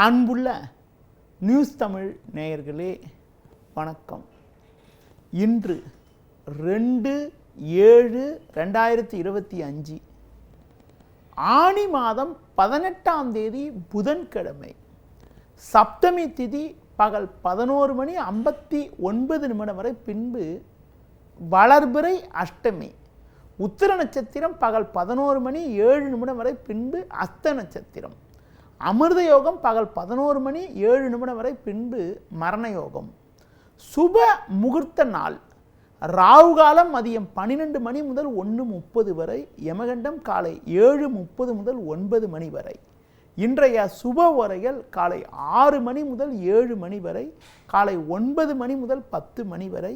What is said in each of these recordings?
அன்புள்ள நியூஸ் தமிழ் நேயர்களே வணக்கம். இன்று 2/7/2025 ஆனி மாதம் 18ஆம் தேதி புதன்கிழமை. சப்தமி திதி பகல் 11:59 வரை, பின்பு வளர்பிறை அஷ்டமி. உத்திர நட்சத்திரம் பகல் 11:07 வரை, பின்பு அஸ்த நட்சத்திரம். அமிர்த யோகம் பகல் 11:07 வரை, பின்பு மரண யோகம். சுப முகூர்த்த நாள் ராகு காலம் மதியம் 12 மணி முதல் 1:30 வரை, யமகண்டம் காலை 7:30 முதல் 9 மணி வரை. இன்றைய சுப உரைகள் காலை 6 மணி முதல் 7 மணி வரை, காலை 9 மணி முதல் 10 மணி வரை,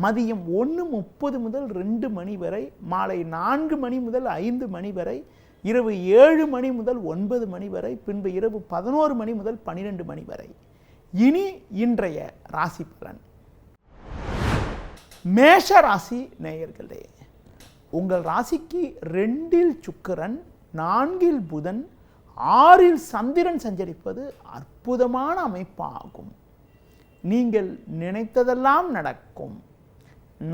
மதியம் 1:30 முதல் 2 மணி வரை, மாலை 4 மணி முதல் 5 மணி வரை, இரவு 7 மணி முதல் 9 மணி வரை, பின்பு இரவு 11 மணி முதல் 12 மணி வரை. இனி இன்றைய ராசி பலன். மேஷ ராசி நேயர்களே, உங்கள் ராசிக்கு 2இல் சுக்கிரன், 4இல் புதன், 6இல் சந்திரன் சஞ்சரிப்பது அற்புதமான அமைப்பாகும். நீங்கள் நினைத்ததெல்லாம் நடக்கும்.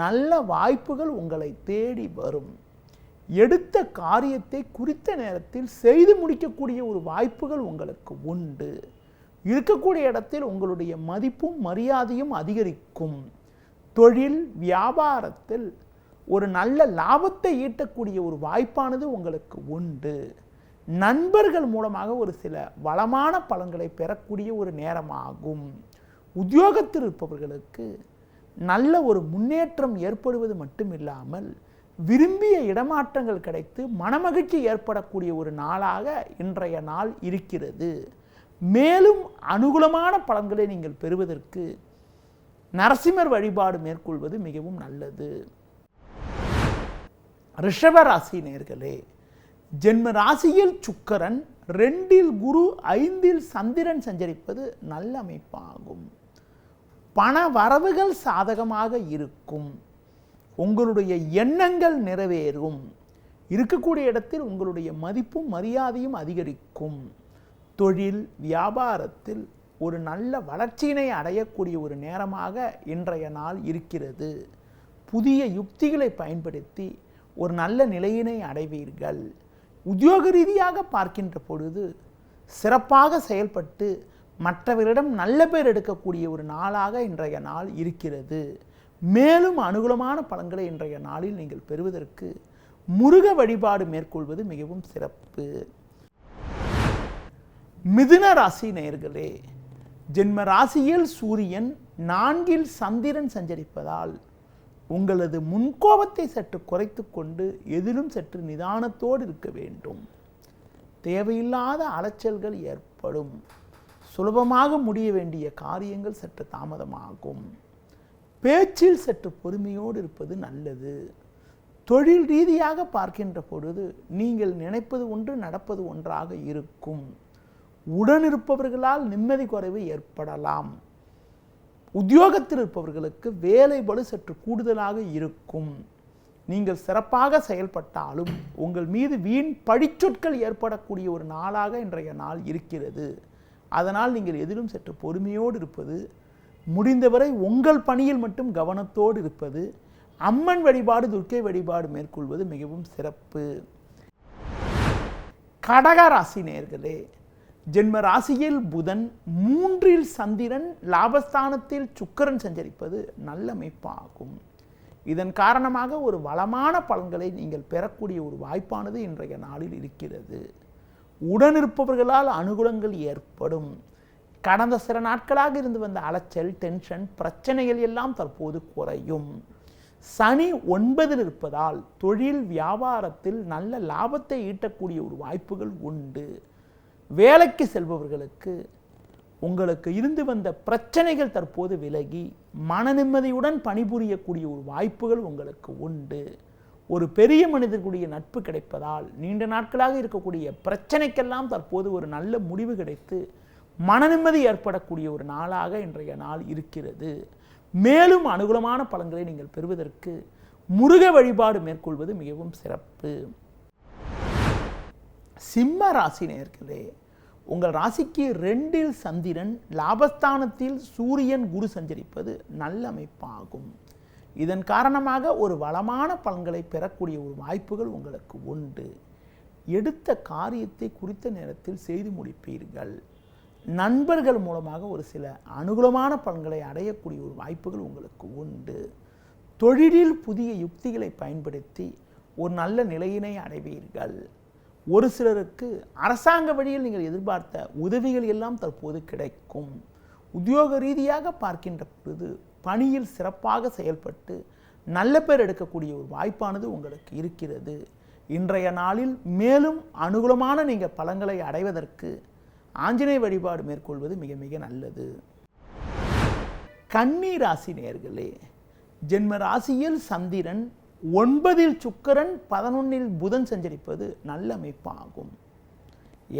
நல்ல வாய்ப்புகள் உங்களை தேடி வரும். எடுத்த காரியத்தை குறித்த நேரத்தில் செய்து முடிக்கக்கூடிய ஒரு வாய்ப்புகள் உங்களுக்கு உண்டு. இருக்கக்கூடிய இடத்தில் உங்களுடைய மதிப்பும் மரியாதையும் அதிகரிக்கும். தொழில் வியாபாரத்தில் ஒரு நல்ல லாபத்தை ஈட்டக்கூடிய ஒரு வாய்ப்பானது உங்களுக்கு உண்டு. நண்பர்கள் மூலமாக ஒரு சில வளமான பலன்களை பெறக்கூடிய ஒரு நேரமாகும். உத்தியோகத்தில் இருப்பவர்களுக்கு நல்ல ஒரு முன்னேற்றம் ஏற்படுவது மட்டுமில்லாமல் விரும்பிய இடமாற்றங்கள் கிடைத்து மனமகிழ்ச்சி ஏற்படக்கூடிய ஒரு நாளாக இன்றைய நாள் இருக்கிறது. மேலும் அனுகூலமான பலன்களை நீங்கள் பெறுவதற்கு நரசிம்மர் வழிபாடு மேற்கொள்வது மிகவும் நல்லது. ரிஷப ராசி நேயர்களே, ஜென்ம ராசியில் சுக்கிரன், 2இல் குரு, 5இல் சந்திரன் சஞ்சரிப்பது நல்ல அமைப்பாகும். பண வரவுகள் சாதகமாக இருக்கும். உங்களுடைய எண்ணங்கள் நிறைவேறும். இருக்கக்கூடிய இடத்தில் உங்களுடைய மதிப்பும் மரியாதையும் அதிகரிக்கும். தொழில் வியாபாரத்தில் ஒரு நல்ல வளர்ச்சியினை அடையக்கூடிய ஒரு நேரமாக இன்றைய நாள் இருக்கிறது. புதிய யுக்திகளை பயன்படுத்தி ஒரு நல்ல நிலையினை அடைவீர்கள். உத்தியோக ரீதியாக பார்க்கின்ற பொழுது சிறப்பாக செயல்பட்டு மற்றவரிடம் நல்ல பேர் எடுக்கக்கூடிய ஒரு நாளாக இன்றைய நாள் இருக்கிறது. மேலும் அனுகூலமான பலன்களை இன்றைய நாளில் நீங்கள் பெறுவதற்கு முருக வழிபாடு மேற்கொள்வது மிகவும் சிறப்பு. மிதுன ராசி நேயர்களே, ஜென்ம ராசியில் சூரியன், 4இல் சந்திரன் சஞ்சரிப்பதால் உங்களது முன்கோபத்தை சற்று குறைத்து கொண்டு எதிலும் சற்று நிதானத்தோடு இருக்க வேண்டும். தேவையில்லாத அலைச்சல்கள் ஏற்படும். சுலபமாக முடிய வேண்டிய காரியங்கள் சற்று தாமதமாகும். பேச்சில் சற்று பொறுமையோடு இருப்பது நல்லது. தொழில் ரீதியாக பார்க்கின்ற பொழுது நீங்கள் நினைப்பது ஒன்று, நடப்பது ஒன்றாக இருக்கும். உடனிருப்பவர்களால் நிம்மதி குறைவு ஏற்படலாம். உத்தியோகத்தில் இருப்பவர்களுக்கு வேலை பளு சற்று கூடுதலாக இருக்கும். நீங்கள் சிறப்பாக செயல்பட்டாலும் உங்கள் மீது வீண் பழிச்சொற்கள் ஏற்படக்கூடிய ஒரு நாளாக இன்றைய நாள் இருக்கிறது. அதனால் நீங்கள் எதிலும் சற்று பொறுமையோடு இருப்பது, முடிந்தவரை உங்கள் பணியில் மட்டும் கவனத்தோடு இருப்பது, அம்மன் வழிபாடு துர்க்கை வழிபாடு மேற்கொள்வது மிகவும் சிறப்பு. கடக ராசி நேயர்களே, ஜென்ம ராசியில் புதன், 3இல் சந்திரன், லாபஸ்தானத்தில் சுக்கிரன் சஞ்சரிப்பது நல்ல அமைப்பாகும். இதன் காரணமாக ஒரு வளமான பலன்களை நீங்கள் பெறக்கூடிய ஒரு வாய்ப்பானது இன்றைய நாளில் இருக்கிறது. உடனிருப்பவர்களால் அனுகூலங்கள் ஏற்படும். கடந்த சில நாட்களாக இருந்து வந்த அலைச்சல், டென்ஷன், பிரச்சனைகள் எல்லாம் தற்போது குறையும். சனி 9இல் இருப்பதால் தொழில் வியாபாரத்தில் நல்ல லாபத்தை ஈட்டக்கூடிய ஒரு வாய்ப்புகள் உண்டு. வேலைக்கு செல்பவர்களுக்கு உங்களுக்கு இருந்து வந்த பிரச்சனைகள் தற்போது விலகி மன நிம்மதியுடன் பணிபுரியக்கூடிய ஒரு வாய்ப்புகள் உங்களுக்கு உண்டு. ஒரு பெரிய மனிதர்களுடைய நட்பு கிடைப்பதால் நீண்ட நாட்களாக இருக்கக்கூடிய பிரச்சனைக்கெல்லாம் தற்போது ஒரு நல்ல முடிவு கிடைத்து மன நிம்மதி ஏற்படக்கூடிய ஒரு நாளாக இன்றைய நாள் இருக்கிறது. மேலும் அனுகூலமான பலன்களை நீங்கள் பெறுவதற்கு முருக வழிபாடு மேற்கொள்வது மிகவும் சிறப்பு. சிம்ம ராசி நேயர்களே, உங்கள் ராசிக்கு 2இல் சந்திரன், லாபஸ்தானத்தில் சூரியன், குரு சஞ்சரிப்பது நல்ல அமைப்பாகும். இதன் காரணமாக ஒரு வளமான பலன்களை பெறக்கூடிய ஒரு வாய்ப்புகள் உங்களுக்கு உண்டு. எடுத்த காரியத்தை குறித்த நேரத்தில் செய்து முடிப்பீர்கள். நண்பர்கள் மூலமாக ஒரு சில அனுகூலமான பலன்களை அடையக்கூடிய ஒரு வாய்ப்புகள் உங்களுக்கு உண்டு. தொழிலில் புதிய யுக்திகளை பயன்படுத்தி ஒரு நல்ல நிலையினை அடைவீர்கள். ஒரு சிலருக்கு அரசாங்க வழியில் நீங்கள் எதிர்பார்த்த உதவிகள் எல்லாம் தற்போது கிடைக்கும். உத்தியோக ரீதியாக பார்க்கின்ற பொழுது பணியில் சிறப்பாக செயல்பட்டு நல்ல பேர் எடுக்கக்கூடிய ஒரு வாய்ப்பானது உங்களுக்கு இருக்கிறது. இன்றைய நாளில் மேலும் அனுகூலமான நீங்கள் பலன்களை அடைவதற்கு ஆஞ்சநேய வழிபாடு மேற்கொள்வது மிக மிக நல்லது. கன்னி ராசி நேயர்களே, ஜென்ம ராசியில் சந்திரன், 9இல் சுக்கிரன், 11இல் புதன் சஞ்சரிப்பது நல்ல அமைப்பாகும்.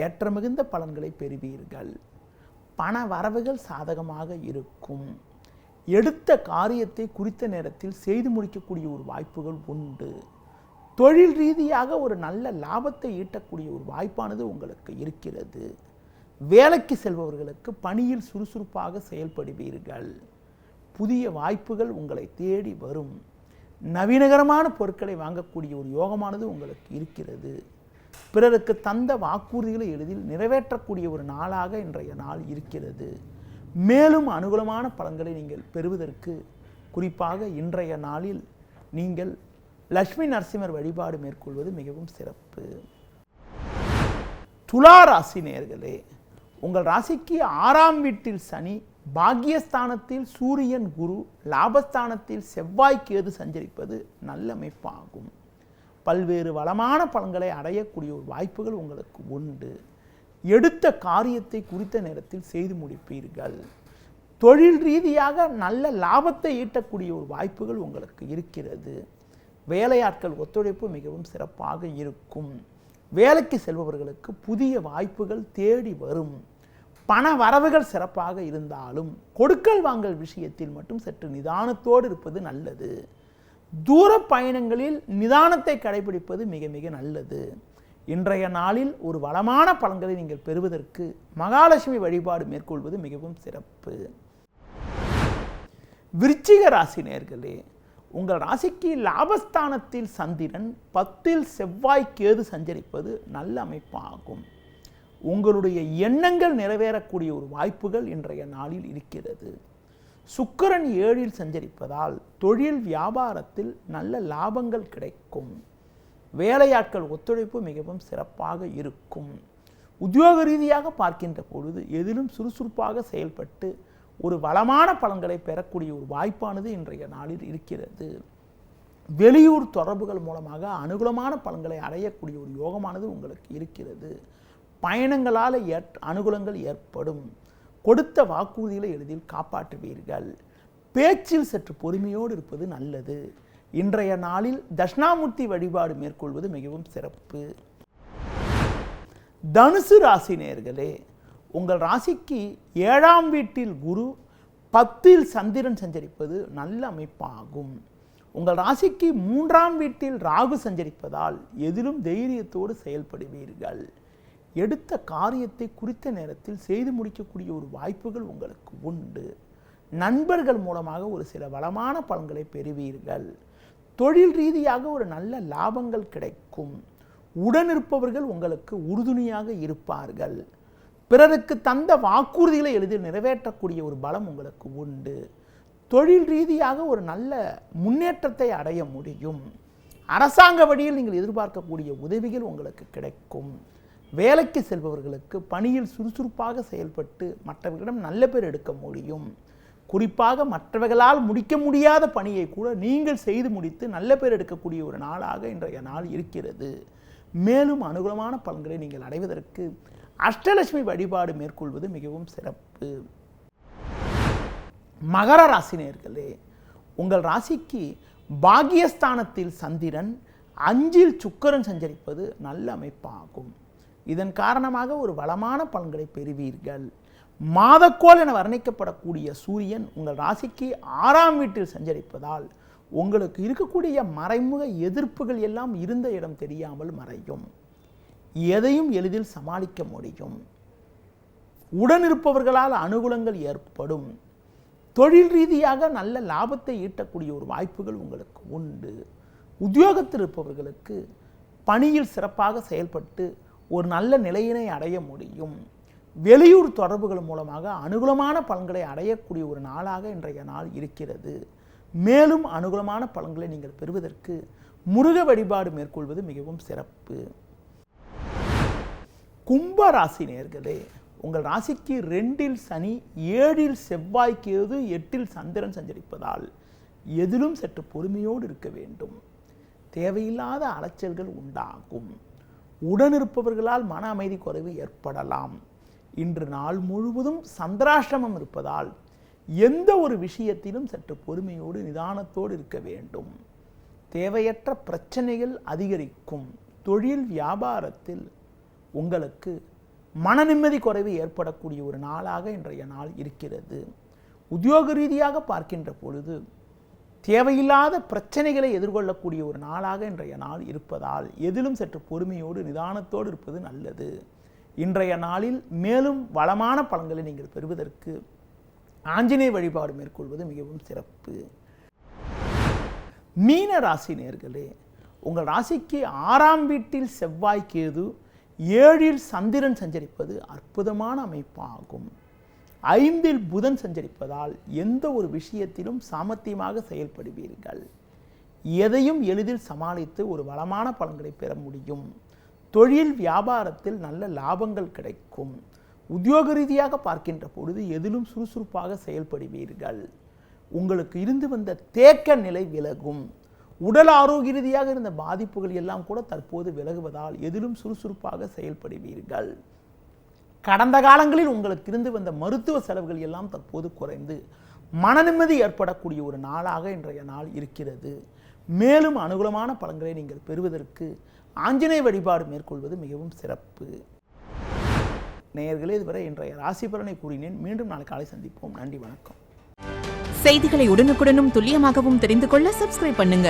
ஏற்ற மிகுந்த பலன்களை பெறுவீர்கள். பண வரவுகள் சாதகமாக இருக்கும். எடுத்த காரியத்தை குறித்த நேரத்தில் செய்து முடிக்கக்கூடிய ஒரு வாய்ப்புகள் உண்டு. தொழில் ரீதியாக ஒரு நல்ல லாபத்தை ஈட்டக்கூடிய ஒரு வாய்ப்பானது உங்களுக்கு இருக்கிறது. வேலைக்கு செல்பவர்களுக்கு பணியில் சுறுசுறுப்பாக செயல்படுவீர்கள். புதிய வாய்ப்புகள் உங்களை தேடி வரும். நவீனகரமான பொருட்களை வாங்கக்கூடிய ஒரு யோகமானது உங்களுக்கு இருக்கிறது. பிறருக்கு தந்த வாக்குறுதிகளை எளிதில் நிறைவேற்றக்கூடிய ஒரு நாளாக இன்றைய நாள் இருக்கிறது. மேலும் அனுகூலமான பலன்களை நீங்கள் பெறுவதற்கு குறிப்பாக இன்றைய நாளில் நீங்கள் லட்சுமி நரசிம்மர் வழிபாடு மேற்கொள்வது மிகவும் சிறப்பு. துலா ராசி நேயர்களே, உங்கள் ராசிக்கு 6ஆம் வீட்டில் சனி, பாக்கியஸ்தானத்தில் சூரியன், குரு, லாபஸ்தானத்தில் செவ்வாய், கேது சஞ்சரிப்பது நல்ல அமைப்பாகும். பல்வேறு வளமான பலன்களை அடையக்கூடிய ஒரு வாய்ப்புகள் உங்களுக்கு உண்டு. எடுத்த காரியத்தை குறித்த நேரத்தில் செய்து முடிப்பீர்கள். தொழில் ரீதியாக நல்ல லாபத்தை ஈட்டக்கூடிய ஒரு வாய்ப்புகள் உங்களுக்கு இருக்கிறது. வேலையாட்கள் ஒத்துழைப்பு மிகவும் சிறப்பாக இருக்கும். வேலைக்கு செல்பவர்களுக்கு புதிய வாய்ப்புகள் தேடி வரும். பண வரவுகள் சிறப்பாக இருந்தாலும் கொடுக்கல் வாங்கல் விஷயத்தில் மட்டும் சற்று நிதானத்தோடு இருப்பது நல்லது. தூர பயணங்களில் நிதானத்தை கடைபிடிப்பது மிக மிக நல்லது. இன்றைய நாளில் ஒரு வளமான பலன்களை நீங்கள் பெறுவதற்கு மகாலட்சுமி வழிபாடு மேற்கொள்வது மிகவும் சிறப்பு. விருச்சிக ராசி நேயர்களே, உங்கள் ராசிக்கு லாபஸ்தானத்தில் சந்திரன், 10இல் செவ்வாய், கேது சஞ்சரிப்பது நல்ல அமைப்பாகும். உங்களுடைய எண்ணங்கள் நிறைவேறக்கூடிய ஒரு வாய்ப்புகள் இன்றைய நாளில் இருக்கிறது. சுக்கிரன் 7இல் சஞ்சரிப்பதால் தொழில் வியாபாரத்தில் நல்ல லாபங்கள் கிடைக்கும். வேலையாட்கள் ஒத்துழைப்பு மிகவும் சிறப்பாக இருக்கும். உத்தியோக ரீதியாக பார்க்கின்ற பொழுது எதிலும் சுறுசுறுப்பாக செயல்பட்டு ஒரு வளமான பலன்களை பெறக்கூடிய ஒரு வாய்ப்பானது இன்றைய நாளில் இருக்கிறது. வெளியூர் தொடர்புகள் மூலமாக அனுகூலமான பலன்களை அடையக்கூடிய ஒரு யோகமானது உங்களுக்கு இருக்கிறது. பயணங்களால் அனுகூலங்கள் ஏற்படும். கொடுத்த வாக்குறுதிகளை எளிதில் காப்பாற்றுவீர்கள். பேச்சில் சற்று பொறுமையோடு இருப்பது நல்லது. இன்றைய நாளில் தட்சிணாமூர்த்தி வழிபாடு மேற்கொள்வது மிகவும் சிறப்பு. தனுசு ராசி நேயர்களே, உங்கள் ராசிக்கு 7ஆம் வீட்டில் குரு, 10இல் சந்திரன் சஞ்சரிப்பது நல்ல அமைப்பாகும். உங்கள் ராசிக்கு 3ஆம் வீட்டில் ராகு சஞ்சரிப்பதால் எதிலும் தைரியத்தோடு செயல்படுவீர்கள். எடுத்த காரியத்தை குறித்த நேரத்தில் செய்து முடிக்கக்கூடிய ஒரு வாய்ப்புகள் உங்களுக்கு உண்டு. நண்பர்கள் மூலமாக ஒரு சில வளமான பலன்களை பெறுவீர்கள். தொழில் ரீதியாக ஒரு நல்ல லாபங்கள் கிடைக்கும். உடனிருப்பவர்கள் உங்களுக்கு உறுதுணையாக இருப்பார்கள். பிறருக்கு தந்த வாக்குறுதிகளை எளிதில் நிறைவேற்றக்கூடிய ஒரு பலம் உங்களுக்கு உண்டு. தொழில் ரீதியாக ஒரு நல்ல முன்னேற்றத்தை அடைய முடியும். அரசாங்க வழியில் நீங்கள் எதிர்பார்க்கக்கூடிய உதவிகள் உங்களுக்கு கிடைக்கும். வேலைக்கு செல்பவர்களுக்கு பணியில் சுறுசுறுப்பாக செயல்பட்டு மற்றவர்களிடம் நல்ல பேர் எடுக்க முடியும். குறிப்பாக மற்றவர்களால் முடிக்க முடியாத பணியை கூட நீங்கள் செய்து முடித்து நல்ல பேர் எடுக்கக்கூடிய ஒரு நாளாக இன்றைய நாள் இருக்கிறது. மேலும் அனுகூலமான பலன்களை நீங்கள் அடைவதற்கு அஷ்டலட்சுமி வழிபாடு மேற்கொள்வது மிகவும் சிறப்பு. மகர ராசி நேயர்களே, உங்கள் ராசிக்கு பாக்கியஸ்தானத்தில் சந்திரன், 5இல் சுக்கிரன் சஞ்சரிப்பது நல்ல அமைப்பாகும். இதன் காரணமாக ஒரு வளமான பலன்களை பெறுவீர்கள். மாதக்கோள் என வர்ணிக்கப்படக்கூடிய சூரியன் உங்கள் ராசிக்கு 6ஆம் வீட்டில் சஞ்சரிப்பதால் உங்களுக்கு இருக்கக்கூடிய மறைமுக எதிர்ப்புகள் எல்லாம் இருந்த இடம் தெரியாமல் மறையும். எதையும் எளிதில் சமாளிக்க முடியும். உடனிருப்பவர்களால் அனுகூலங்கள் ஏற்படும். தொழில் ரீதியாக நல்ல லாபத்தை ஈட்டக்கூடிய ஒரு வாய்ப்புகள் உங்களுக்கு உண்டு. உத்தியோகத்தில் இருப்பவர்களுக்கு பணியில் சிறப்பாக செயல்பட்டு ஒரு நல்ல நிலையினை அடைய முடியும். வெளியூர் தொடர்புகள் மூலமாக அனுகூலமான பலன்களை அடையக்கூடிய ஒரு நாளாக இன்றைய நாள் இருக்கிறது. மேலும் அனுகூலமான பலன்களை நீங்கள் பெறுவதற்கு முருக வழிபாடு மேற்கொள்வது மிகவும் சிறப்பு. கும்ப ராசி நேயர்களே, உங்கள் ராசிக்கு 2இல் சனி, 7இல் செவ்வாய், கேது, 8இல் சந்திரன் சஞ்சரிப்பதால் எதிலும் சற்று பொறுமையோடு இருக்க வேண்டும். தேவையில்லாத அலைச்சல்கள் உண்டாகும். உடனிருப்பவர்களால் மன அமைதி குறைவு ஏற்படலாம். இன்று நாள் முழுவதும் சந்திராஷ்டமம் இருப்பதால் எந்த ஒரு விஷயத்திலும் சற்று பொறுமையோடு நிதானத்தோடு இருக்க வேண்டும். தேவையற்ற பிரச்சனைகள் அதிகரிக்கும். தொழில் வியாபாரத்தில் உங்களுக்கு மன நிம்மதி குறைவு ஏற்படக்கூடிய ஒரு நாளாக இன்றைய நாள் இருக்கிறது. உத்தியோக ரீதியாக பார்க்கின்ற பொழுது தேவையில்லாத பிரச்சனைகளை எதிர்கொள்ளக்கூடிய ஒரு நாளாக இன்றைய நாள் இருப்பதால் எதிலும் சற்று பொறுமையோடு நிதானத்தோடு இருப்பது நல்லது. இன்றைய நாளில் மேலும் வளமான பலன்களை நீங்கள் பெறுவதற்கு ஆஞ்சநேய வழிபாடு மேற்கொள்வது மிகவும் சிறப்பு. மீன ராசி நேயர்களே, உங்கள் ராசிக்கு 6ஆம் வீட்டில் செவ்வாய், கேது, 7இல் சந்திரன் சஞ்சரிப்பது அற்புதமான அமைப்பாகும். 5இல் புதன் சஞ்சரிப்பதால் எந்த ஒரு விஷயத்திலும் சாமர்த்தியமாக செயல்படுவீர்கள். எதையும் எளிதில் சமாளித்து ஒரு வளமான பலன்களை பெற முடியும். தொழில் வியாபாரத்தில் நல்ல லாபங்கள் கிடைக்கும். உத்தியோக ரீதியாக பார்க்கின்ற பொழுது எதிலும் சுறுசுறுப்பாக செயல்படுவீர்கள். உங்களுக்கு இருந்து வந்த தேக்க நிலை விலகும். உடல் ஆரோக்கிய ரீதியாக இருந்த பாதிப்புகள் எல்லாம் கூட தற்போது விலகுவதால் எதிலும் சுறுசுறுப்பாக செயல்படுவீர்கள். கடந்த காலங்களில் உங்களுக்கு இருந்து வந்த மருத்துவ செலவுகள் எல்லாம் தற்போது குறைந்து மன நிம்மதி ஏற்படக்கூடிய ஒரு நாளாக இன்றைய நாள் இருக்கிறது. மேலும் அனுகூலமான பலன்களை நீங்கள் பெறுவதற்கு ஆஞ்சநேய வழிபாடு மேற்கொள்வது மிகவும் சிறப்பு. நேயர்களே, இதுவரை இன்றைய ராசி பலனை கூறினேன். மீண்டும் நாளை காலை சந்திப்போம். நன்றி, வணக்கம். செய்திகளை உடனுக்குடனும் துல்லியமாகவும் தெரிந்து கொள்ள சப்ஸ்கிரைப் பண்ணுங்க.